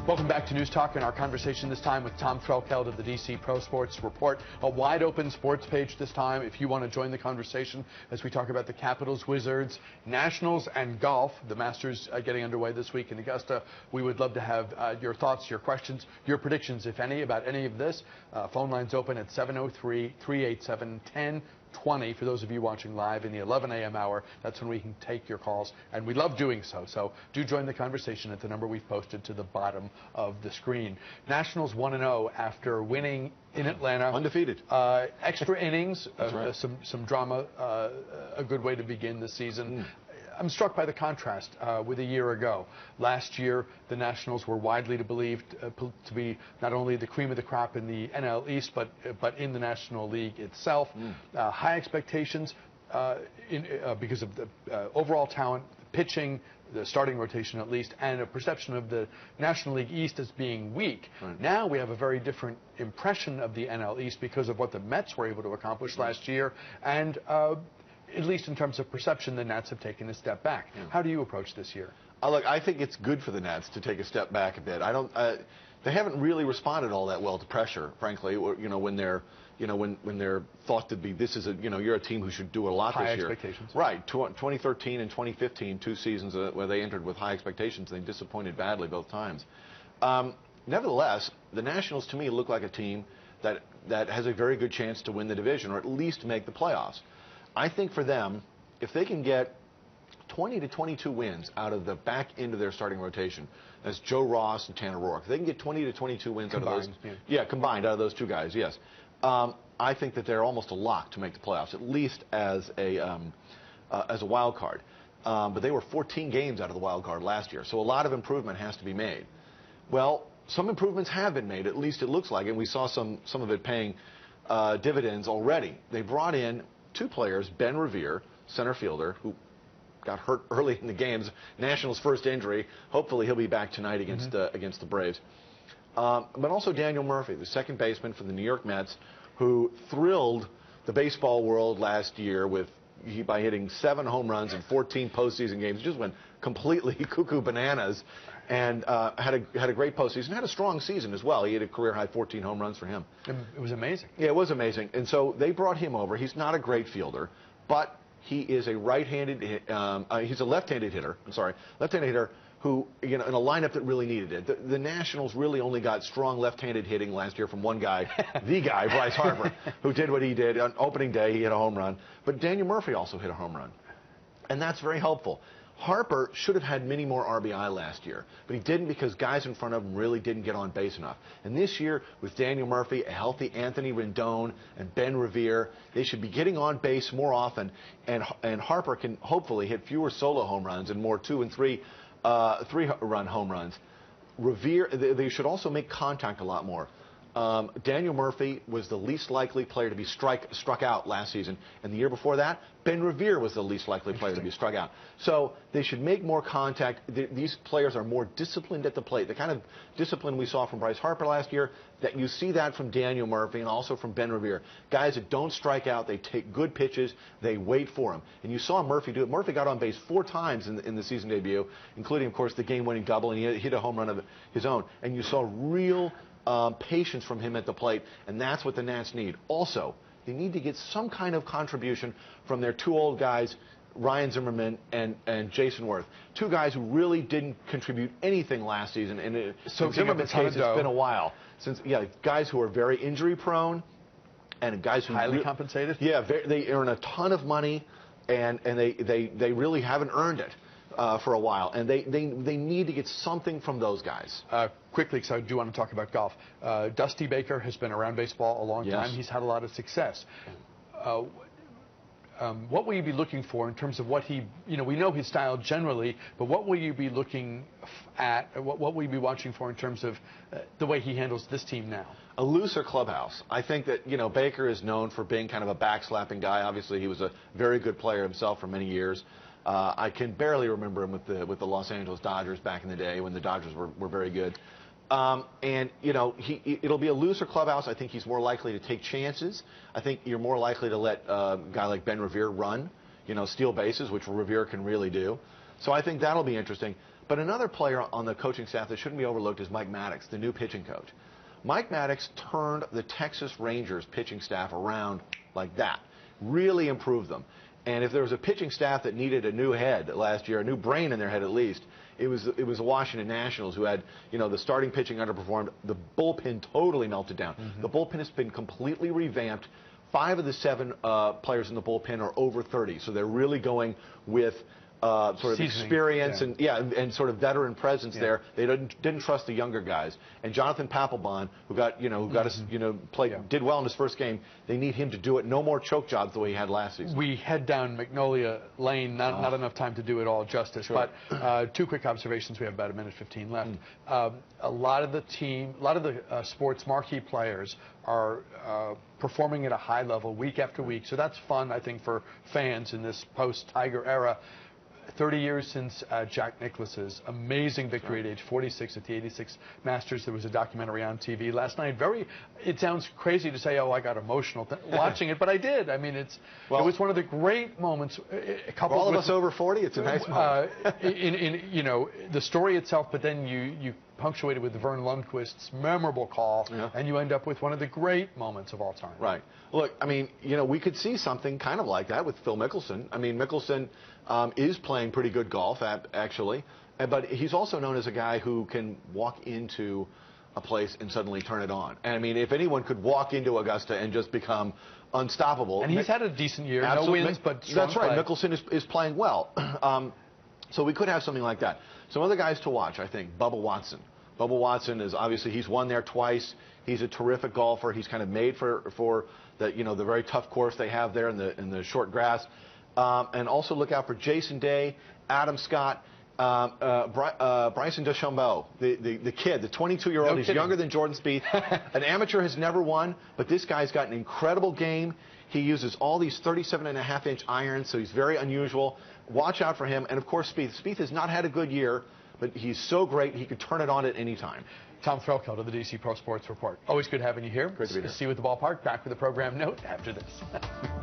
Welcome back to News Talk and our conversation this time with Tom Threlkeld of the DC Pro Sports Report. A wide open sports page this time if you want to join the conversation as we talk about the Capitals, Wizards, Nationals, and golf. The Masters getting underway this week in Augusta. We would love to have your thoughts, your questions, your predictions, if any, about any of this. Phone lines open at 703-387-1020 for those of you watching live in the 11 a.m. hour. That's when we can take your calls, and we love doing so. So do join the conversation at the number we've posted to the bottom of the screen. Nationals 1-0 after winning in Atlanta. Undefeated. Extra innings, right. some drama, a good way to begin the season. I'm struck by the contrast with a year ago. Last year, the Nationals were widely believed to be not only the cream of the crop in the NL East, but in the National League itself. High expectations because of the overall talent, pitching, the starting rotation at least, and a perception of the National League East as being weak. Right. Now we have a very different impression of the NL East because of what the Mets were able to accomplish last year, and at least in terms of perception, the Nats have taken a step back. How do you approach this year? Look, I think it's good for the Nats to take a step back a bit. They haven't really responded all that well to pressure, frankly. Or, when they're thought to be, this is you're a team who should do a lot high this year. High expectations. Right. 2013 and 2015, 2 seasons where they entered with high expectations. They disappointed badly both times. Nevertheless, the Nationals to me look like a team that has a very good chance to win the division or at least make the playoffs. I think for them, if they can get 20 to 22 wins out of the back end of their starting rotation, that's Joe Ross and Tanner Roark. If they can get 20 to 22 wins combined, out of those, combined out of those two guys, yes. I think that they're almost a lock to make the playoffs, at least as a wild card. But they were 14 games out of the wild card last year, so a lot of improvement has to be made. Well, some improvements have been made, at least it looks like, and we saw some of it paying dividends already. They brought in 2 players, Ben Revere, center fielder, who got hurt early in the games, Nationals' first injury. Hopefully he'll be back tonight against the Braves. But also Daniel Murphy, the second baseman for the New York Mets, who thrilled the baseball world last year by hitting 7 home runs in 14 postseason games. Just went completely cuckoo bananas, and had a great postseason. Had a strong season as well. He had a career-high 14 home runs for him. It was amazing. Yeah, it was amazing. And so they brought him over. He's not a great fielder, but he is a right-handed. He's a left-handed hitter. Left-handed hitter who, in a lineup that really needed it. The Nationals really only got strong left-handed hitting last year from one guy, the guy, Bryce Harper, who did what he did. On opening day, he hit a home run. But Daniel Murphy also hit a home run. And that's very helpful. Harper should have had many more RBI last year, but he didn't because guys in front of him really didn't get on base enough. And this year, with Daniel Murphy, a healthy Anthony Rendon, and Ben Revere, they should be getting on base more often, and Harper can hopefully hit fewer solo home runs and more 2- and 3-run home runs. Revere, they should also make contact a lot more. Daniel Murphy was the least likely player to be struck out last season, and the year before that, Ben Revere was the least likely player to be struck out. So they should make more contact. These players are more disciplined at the plate. The kind of discipline we saw from Bryce Harper last year, that you see that from Daniel Murphy and also from Ben Revere. Guys that don't strike out, they take good pitches, they wait for them. And you saw Murphy do it. Murphy got on base 4 times in the season debut, including, of course, the game-winning double, and he hit a home run of his own. And you saw real patience from him at the plate, and that's what the Nats need. Also, they need to get some kind of contribution from their 2 old guys, Ryan Zimmerman and Jason Worth. 2 guys who really didn't contribute anything last season. And in Zimmerman's case, it's been a while since. Yeah, guys who are very injury prone, and guys who highly compensated. Yeah, they earn a ton of money, and they really haven't earned it for a while, and they need to get something from those guys. Quickly, because I do want to talk about golf. Dusty Baker has been around baseball a long time. He's had a lot of success. What will you be looking for in terms of what he, we know his style generally, but what will you be looking at, what will you be watching for in terms of the way he handles this team now? A looser clubhouse. I think that, Baker is known for being kind of a backslapping guy. Obviously, he was a very good player himself for many years. I can barely remember him with the Los Angeles Dodgers back in the day when the Dodgers were very good. It'll be a looser clubhouse. I think he's more likely to take chances. I think you're more likely to let a guy like Ben Revere run, steal bases, which Revere can really do. So I think that'll be interesting. But another player on the coaching staff that shouldn't be overlooked is Mike Maddox, the new pitching coach. Mike Maddox turned the Texas Rangers pitching staff around like that, really improved them. And if there was a pitching staff that needed a new head last year, a new brain in their head at least, it was the Washington Nationals, who had, the starting pitching underperformed. The bullpen totally melted down. The bullpen has been completely revamped. 5 of the 7 players in the bullpen are over 30, so they're really going with sort of experience and sort of veteran presence there. They didn't trust the younger guys. And Jonathan Papelbon, who got did well in his first game, they need him to do it. No more choke jobs the way he had last season. We head down Magnolia Lane. Not enough time to do it all justice. Sure. But 2 quick observations. We have about 1:15 left. A lot of the sports marquee players are performing at a high level week after week. So that's fun, I think, for fans in this post-Tiger era. 30 years since Jack Nicklaus's amazing victory at age 46 at the 86 Masters. There was a documentary on TV last night. It sounds crazy to say, oh, I got emotional watching it, but I did. I mean, it was one of the great moments. For all of us over 40, it's a nice moment. in the story itself, but then you punctuated with Vern Lundquist's memorable call, and you end up with one of the great moments of all time. Right. Look, I mean, we could see something kind of like that with Phil Mickelson. I mean, Mickelson is playing pretty good golf, actually, but he's also known as a guy who can walk into a place and suddenly turn it on. And I mean, if anyone could walk into Augusta and just become unstoppable. And he's had a decent year, no wins, but strong that's right. play. Mickelson is playing well. So we could have something like that. Some other guys to watch, I think, Bubba Watson. Bubba Watson is obviously, he's won there twice. He's a terrific golfer. He's kind of made for the the very tough course they have there in the short grass. And also look out for Jason Day, Adam Scott, Bryson DeChambeau, the kid, the 22-year-old. He's younger than Jordan Spieth. An amateur, has never won, but this guy's got an incredible game. He uses all these 37.5-inch irons, so he's very unusual. Watch out for him. And, of course, Spieth. Spieth has not had a good year, but he's so great he could turn it on at any time. Tom Threlkeld of the DC Pro Sports Report. Always good having you here. Great to be here. See you at the ballpark. Back with the program note after this.